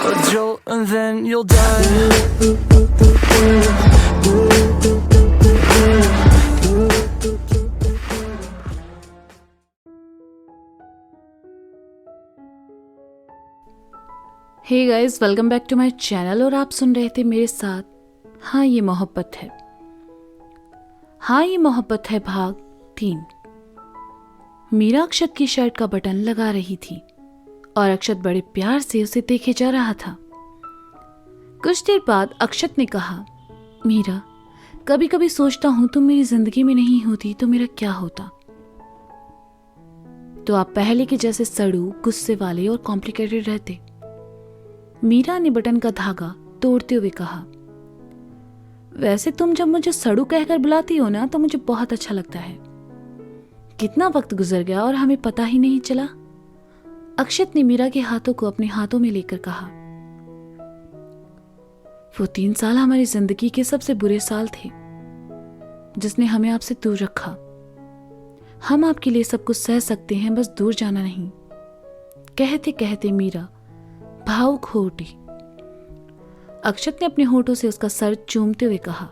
a jolt and then you'll die. Hey guys, welcome back to my channel. और आप सुन रहे थे मेरे साथ हाँ ये मोहब्बत है। हाँ ये मोहब्बत है भाग 3। मीरा अक्षत की शर्ट का बटन लगा रही थी और अक्षत बड़े प्यार से उसे देखे जा रहा था। कुछ देर बाद अक्षत ने कहा, मीरा कभी कभी सोचता हूं तुम मेरी जिंदगी में नहीं होती तो मेरा क्या होता। तो आप पहले के जैसे सड़ू, गुस्से वाले और कॉम्प्लिकेटेड रहते। मीरा ने बटन का धागा तोड़ते हुए कहा, वैसे तुम जब मुझे सड़ू कहकर बुलाती हो ना तो मुझे बहुत अच्छा लगता है। कितना वक्त गुजर गया और हमें पता ही नहीं चला। अक्षत ने मीरा के हाथों को अपने हाथों में लेकर कहा, वो 3 साल हमारी जिंदगी के सबसे बुरे साल थे, जिसने हमें आपसे दूर रखा। हम आपके लिए सब कुछ सह सकते हैं, बस दूर जाना नहीं। कहते कहते मीरा भावुक हो उठी। अक्षत ने अपने होठों से उसका सर चूमते हुए कहा,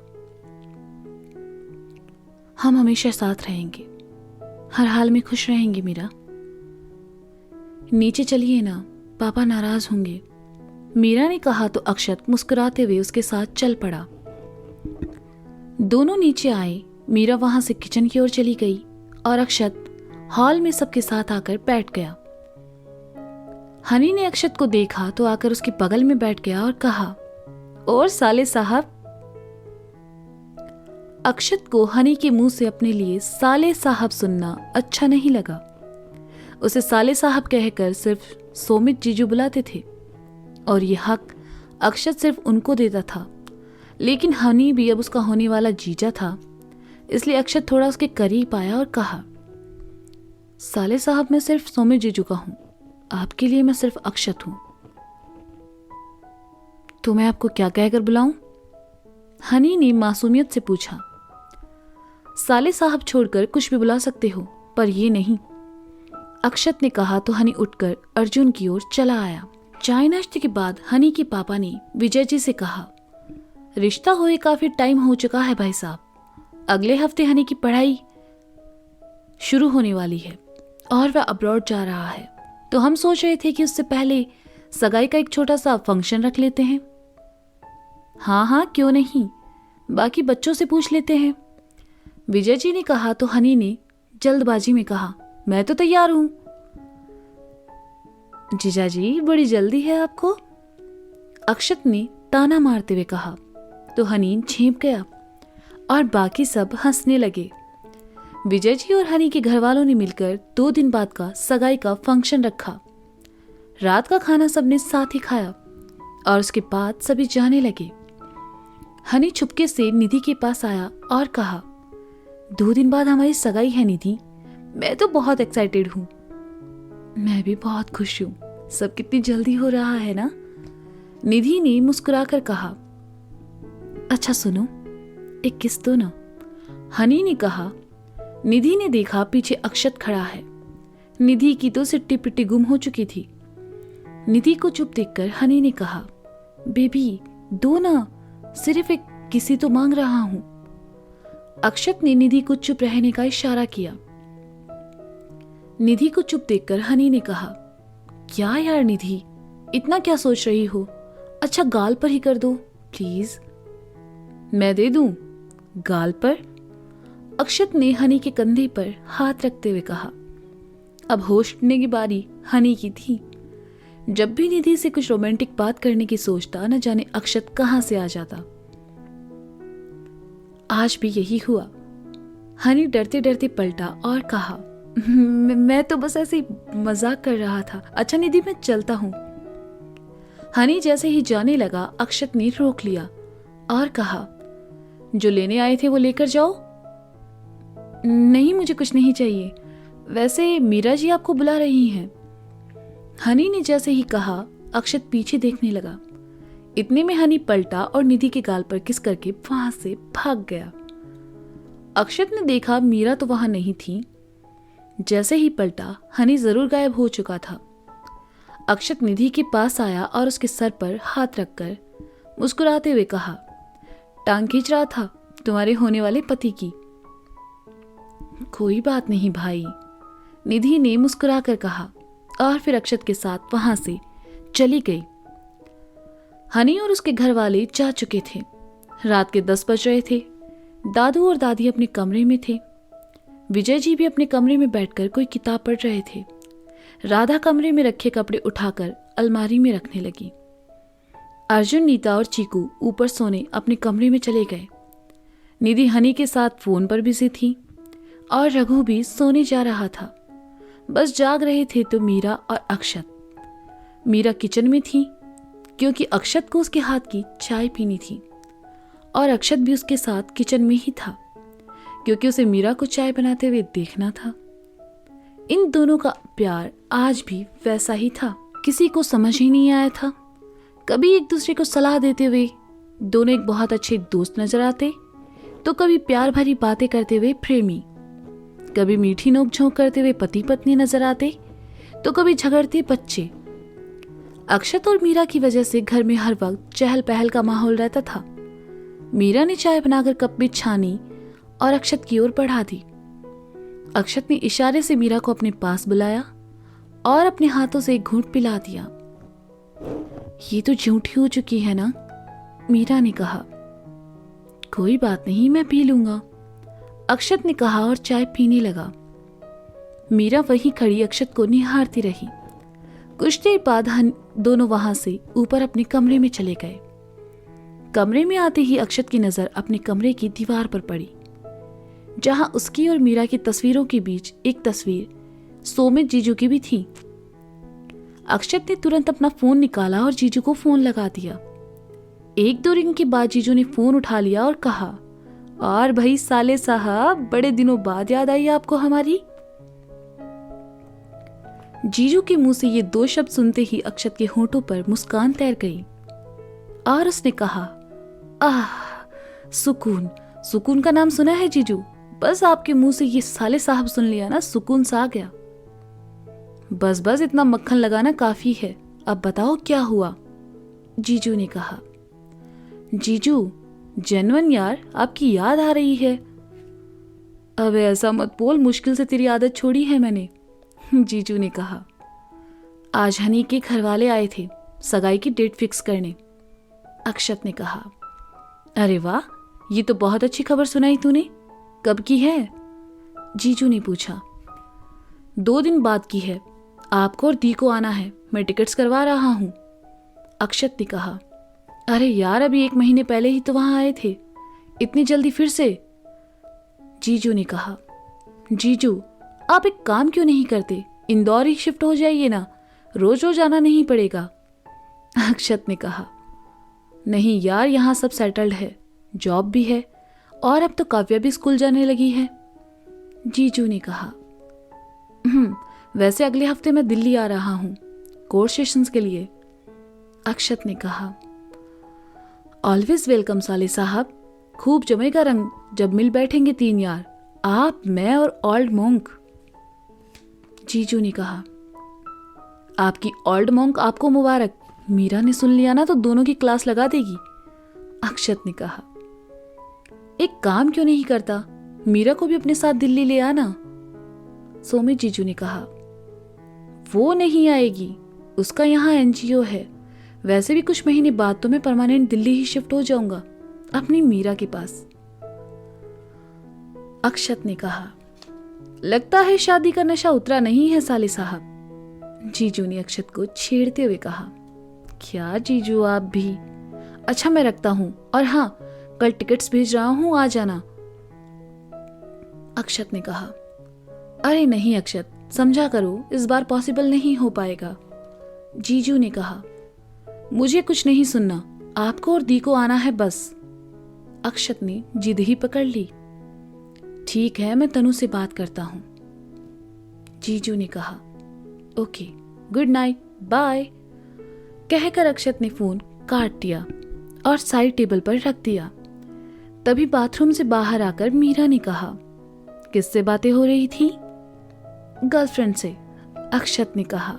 हम हमेशा साथ रहेंगे, हर हाल में खुश रहेंगे मीरा। नीचे चलिए ना, पापा नाराज होंगे। मीरा ने कहा तो अक्षत मुस्कुराते हुए उसके साथ चल पड़ा। दोनों नीचे आए। मीरा वहां से किचन की ओर चली गई और अक्षत हॉल में सबके साथ आकर बैठ गया। हनी ने अक्षत को देखा तो आकर उसके बगल में बैठ गया और कहा, और साले साहब। अक्षत को हनी के मुंह से अपने लिए साले साहब सुनना अच्छा नहीं लगा। उसे साले साहब कहकर सिर्फ सोमित जीजू बुलाते थे और ये हक अक्षत सिर्फ उनको देता था। लेकिन हनी भी अब उसका होने वाला जीजा था, इसलिए अक्षत थोड़ा उसके करीब आया और कहा, साले साहब मैं सिर्फ सोमित जीजू का हूं, आपके लिए मैं सिर्फ अक्षत हूं। तो मैं आपको क्या कहकर बुलाऊं? हनी ने मासूमियत से पूछा। साले साहब छोड़कर कुछ भी बुला सकते हो, पर ये नहीं, अक्षत ने कहा तो हनी उठकर अर्जुन की ओर चला आया। चाय नाश्ते के बाद हनी के पापा ने विजय जी से कहा, रिश्ता हुए काफी टाइम हो चुका है भाई साहब। अगले हफ्ते हनी की पढ़ाई शुरू होने वाली है और वह अब्रॉड जा रहा है, तो हम सोच रहे थे कि उससे पहले सगाई का एक छोटा सा फंक्शन रख लेते हैं। हाँ हाँ क्यों नहीं, बाकी बच्चों से पूछ लेते हैं, विजय जी ने कहा तो हनी ने जल्दबाजी में कहा, मैं तो तैयार हूं। जीजा जी बड़ी जल्दी है आपको, अक्षत ने ताना मारते हुए कहा तो हनी झेंप गया और बाकी सब हंसने लगे। विजय जी और हनी के घर वालों ने मिलकर 2 दिन बाद का सगाई का फंक्शन रखा। रात का खाना सबने साथ ही खाया और उसके बाद सभी जाने लगे। हनी छुपके से निधि के पास आया और कहा, 2 दिन बाद हमारी सगाई है निधि, मैं तो बहुत एक्साइटेड हूं। मैं भी बहुत खुश हूं, सब कितनी जल्दी हो रहा है ना, निधि ने मुस्कुराकर कहा। अच्छा सुनो, एक किस दो ना, हनी ने कहा। निधि ने देखा पीछे अक्षत खड़ा है। निधि की तो सिट्टी पिट्टी गुम हो चुकी थी। निधि को चुप देखकर हनी ने कहा, बेबी दो ना, सिर्फ एक किसी तो मांग रहा हूं। अक्षत ने निधि को चुप रहने का इशारा किया। निधि को चुप देखकर हनी ने कहा, क्या यार निधि, इतना क्या सोच रही हो, अच्छा गाल पर ही कर दो प्लीज। मैं दे दूं गाल पर, अक्षत ने हनी के कंधे पर हाथ रखते हुए कहा। अब होश उठने की बारी हनी की थी। जब भी निधि से कुछ रोमांटिक बात करने की सोचता, न जाने अक्षत कहां से आ जाता। आज भी यही हुआ। हनी डरते डरते पलटा और कहा, मैं तो बस ऐसे ही मजाक कर रहा था, अच्छा निधि मैं चलता हूं। हनी जैसे ही जाने लगा, अक्षत ने रोक लिया और कहा, जो लेने आए थे वो लेकर जाओ। नहीं मुझे कुछ नहीं चाहिए, वैसे मीरा जी आपको बुला रही हैं। हनी ने जैसे ही कहा, अक्षत पीछे देखने लगा। इतने में हनी पलटा और निधि के गाल पर किस करके वहां से भाग गया। अक्षत ने देखा मीरा तो वहां नहीं थी। जैसे ही पलटा, हनी जरूर गायब हो चुका था। अक्षत निधि के पास आया और उसके सर पर हाथ रखकर मुस्कुराते हुए कहा, टांग खींच रहा था तुम्हारे होने वाले पति की। कोई बात नहीं भाई, निधि ने मुस्कुराकर कहा और फिर अक्षत के साथ वहां से चली गई। हनी और उसके घर वाले जा चुके थे। रात के 10 बज रहे थे। दादू और दादी अपने कमरे में थे। विजय जी भी अपने कमरे में बैठकर कोई किताब पढ़ रहे थे। राधा कमरे में रखे कपड़े उठाकर अलमारी में रखने लगी। अर्जुन, नीता और चीकू ऊपर सोने अपने कमरे में चले गए। निधि हनी के साथ फोन पर बिजी थी और रघु भी सोने जा रहा था। बस जाग रहे थे तो मीरा और अक्षत। मीरा किचन में थी क्योंकि अक्षत को उसके हाथ की चाय पीनी थी और अक्षत भी उसके साथ किचन में ही था क्योंकि उसे मीरा को चाय बनाते हुए देखना था। इन दोनों का प्यार आज भी वैसा ही था। किसी को समझ ही नहीं आया था। कभी एक दूसरे को सलाह देते हुए दोनों एक बहुत अच्छे दोस्त नजर आते, तो कभी प्यार भरी बातें करते हुए प्रेमी, कभी मीठी नोक-झोंक करते हुए पति पत्नी नजर आते, तो कभी झगड़ते बच्चे। अक्षत और मीरा की वजह से घर में हर वक्त चहल पहल का माहौल रहता था। मीरा ने चाय बनाकर कप में छानी और अक्षत की ओर बढ़ा दी। अक्षत ने इशारे से मीरा को अपने पास बुलाया और अपने हाथों से एक घूंट पिला दिया। ये तो झूठी हो चुकी है ना, मीरा ने कहा। कोई बात नहीं, मैं पी लूंगा, अक्षत ने कहा और चाय पीने लगा। मीरा वहीं खड़ी अक्षत को निहारती रही। कुछ देर बाद दोनों वहां से ऊपर अपने कमरे में चले गए। कमरे में आते ही अक्षत की नजर अपने कमरे की दीवार पर पड़ी, जहां उसकी और मीरा की तस्वीरों के बीच एक तस्वीर सोमित जीजू की भी थी। अक्षत ने तुरंत अपना फोन निकाला और जीजू को फोन लगा दिया। 1-2 रिंग के बाद जीजू ने फोन उठा लिया और कहा, और भाई साले साहब, बड़े दिनों बाद याद आई आपको हमारी। जीजू के मुंह से ये 2 शब्द सुनते ही अक्षत के होंठों पर मुस्कान तैर गई और उसने कहा, आह, सुकून। सुकून का नाम सुना है जीजू? बस आपके मुंह से ये साले साहब सुन लिया ना, सुकून सा आ गया। बस बस, इतना मक्खन लगाना काफी है, अब बताओ क्या हुआ, जीजू ने कहा। जीजू, जेन्युइन यार, आपकी याद आ रही है। अबे ऐसा मत बोल, मुश्किल से तेरी आदत छोड़ी है मैंने, जीजू ने कहा। आज हनी के घर वाले आए थे सगाई की डेट फिक्स करने, अक्षत ने कहा। अरे वाह, ये तो बहुत अच्छी खबर सुनाई तूने। कब की है? जीजू ने पूछा। 2 दिन बाद की है। आपको और दी को आना है, मैं टिकट्स करवा रहा हूं, अक्षत ने कहा। अरे यार, अभी 1 महीने पहले ही तो वहां आए थे, इतनी जल्दी फिर से? जीजू ने कहा। जीजू, आप एक काम क्यों नहीं करते, इंदौर ही शिफ्ट हो जाइए ना, रोज रोज आना नहीं पड़ेगा, अक्षत ने कहा। नहीं यार, यहाँ सब सेटल्ड है, जॉब भी है और अब तो काव्या भी स्कूल जाने लगी है, जीजू ने कहा। वैसे अगले हफ्ते मैं दिल्ली आ रहा हूँ कोर्स सेशंस के लिए, अक्षत ने कहा। ऑलवेज वेलकम साले साहब, खूब जमेगा रंग जब मिल बैठेंगे 3 यार, आप, मैं और ओल्ड मोंक, जीजू ने कहा। आपकी ओल्ड मोंक आपको मुबारक, मीरा ने सुन लिया ना तो दोनों की क्लास लगा देगी, अक्षत ने कहा। एक काम क्यों नहीं करता, मीरा को भी अपने साथ दिल्ली ले आना, सोमित जीजू ने कहा। वो नहीं आएगी, उसका यहाँ एनजीओ है। वैसे भी कुछ महीने बाद तो मैं परमानेंट दिल्ली ही शिफ्ट हो जाऊंगा अपनी मीरा के पास, अक्षत ने कहा। लगता है शादी का नशा उतरा नहीं है साले साहब, जीजू ने अक्षत को छेड़ते हुए कहा। क्या जीजू आप भी। अच्छा मैं रखता हूं, और हाँ, कल टिकट्स भेज रहा हूं, आ जाना, अक्षत ने कहा। अरे नहीं अक्षत, समझा करो, इस बार पॉसिबल नहीं हो पाएगा, जीजू ने कहा। मुझे कुछ नहीं सुनना, आपको और दी को आना है बस, अक्षत ने जिद ही पकड़ ली। ठीक है, मैं तनु से बात करता हूं, जीजू ने कहा। ओके, गुड नाइट, बाय, कहकर अक्षत ने फोन काट दिया और साइड टेबल पर रख दिया। तभी बाथरूम से बाहर आकर मीरा ने कहा, किससे बातें हो रही थी? गर्लफ्रेंड से, अक्षत ने कहा।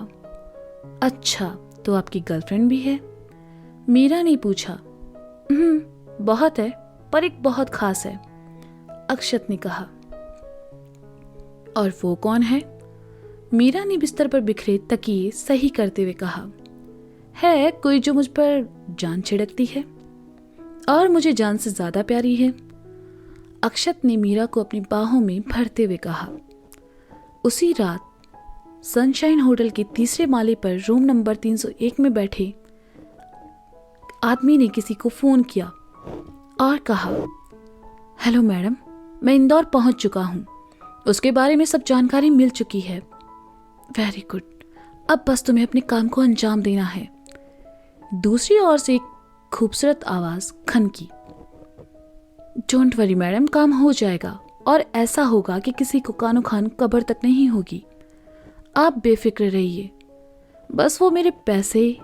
अच्छा, तो आपकी गर्लफ्रेंड भी है? मीरा ने पूछा। बहुत है, पर एक बहुत खास है, अक्षत ने कहा। और वो कौन है? मीरा ने बिस्तर पर बिखरे तकिए सही करते हुए कहा। है कोई जो मुझ पर जान छिड़कती है और मुझे जान से ज्यादा प्यारी है, अक्षत ने मीरा को अपनी बाहों में भरते हुए कहा। उसी रात सनशाइन होटल के तीसरे माले पर रूम नंबर 301 में बैठे आदमी ने किसी को फोन किया और कहा, हेलो मैडम, मैं इंदौर पहुंच चुका हूं, उसके बारे में सब जानकारी मिल चुकी है। वेरी गुड, अब बस तुम्हें अपने काम को अंजाम देना है। दूसरी ओर से एक खूबसूरत आवाज खनकी। डोंट वरी मैडम, काम हो जाएगा और ऐसा होगा कि किसी को कानो खान कब्र तक नहीं होगी। आप बेफिक्र रहिए, बस वो मेरे पैसे।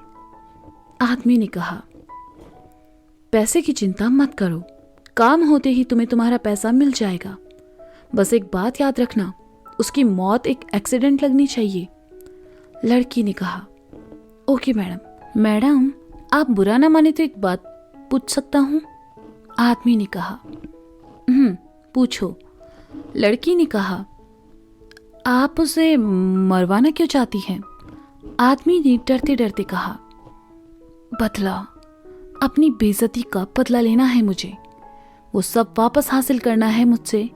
आदमी ने कहा, पैसे की चिंता मत करो, काम होते ही तुम्हें तुम्हारा पैसा मिल जाएगा। बस एक बात याद रखना, उसकी मौत एक एक्सीडेंट लगनी चाहिए। लड़की ने कहा, ओके मैडम। मैडम, आप बुरा ना माने तो एक बात पूछ सकता हूँ? आदमी ने कहा, पूछो। लड़की ने कहा, आप उसे मरवाना क्यों चाहती हैं? आदमी ने डरते डरते कहा, बदला, अपनी बेइज्जती का बदला लेना है मुझे। वो सब वापस हासिल करना है मुझसे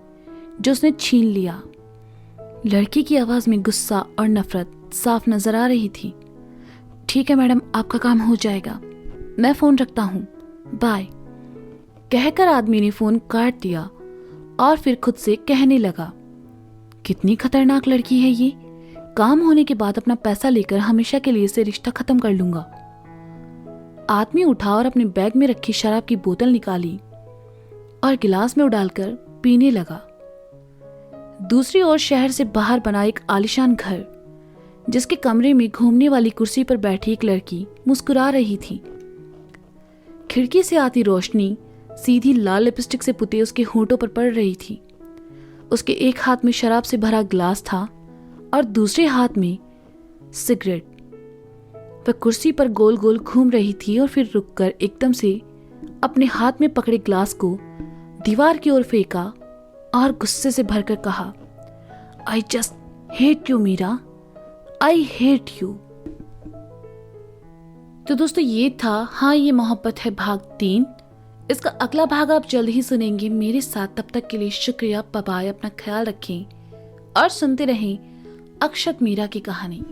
जो उसने छीन लिया। लड़की की आवाज में गुस्सा और नफरत साफ नजर आ रही थी। ठीक है मैडम, आपका काम हो जाएगा, मैं फोन रखता हूँ, बाय। कहकर आदमी ने फोन काट दिया और फिर खुद से कहने लगा, कितनी खतरनाक लड़की है ये, काम होने के बाद अपना पैसा लेकर हमेशा के लिए इसे रिश्ता खत्म कर लूंगा। आदमी उठा और अपने बैग में रखी शराब की बोतल निकाली और गिलास में उडालकर पीने लगा। दूसरी ओर शहर से बाहर बना एक आलीशान घर, जिसके कमरे में घूमने वाली कुर्सी पर बैठी एक लड़की मुस्कुरा रही थी। खिड़की से आती रोशनी सीधी लाल लिपस्टिक से पुते उसके होंठों पर पड़ रही थी। उसके एक हाथ में शराब से भरा ग्लास था और दूसरे हाथ में सिगरेट। वह कुर्सी पर गोल गोल घूम रही थी और फिर रुककर एकदम से अपने हाथ में पकड़े ग्लास को दीवार की ओर फेंका और गुस्से से भरकर कहा, I just hate you Meera, I hate you. तो दोस्तों, ये था हाँ ये मोहब्बत है भाग 3। इसका अगला भाग आप जल्द ही सुनेंगे मेरे साथ। तब तक के लिए शुक्रिया, बाय बाय, अपना ख्याल रखें और सुनते रहें अक्षत मीरा की कहानी।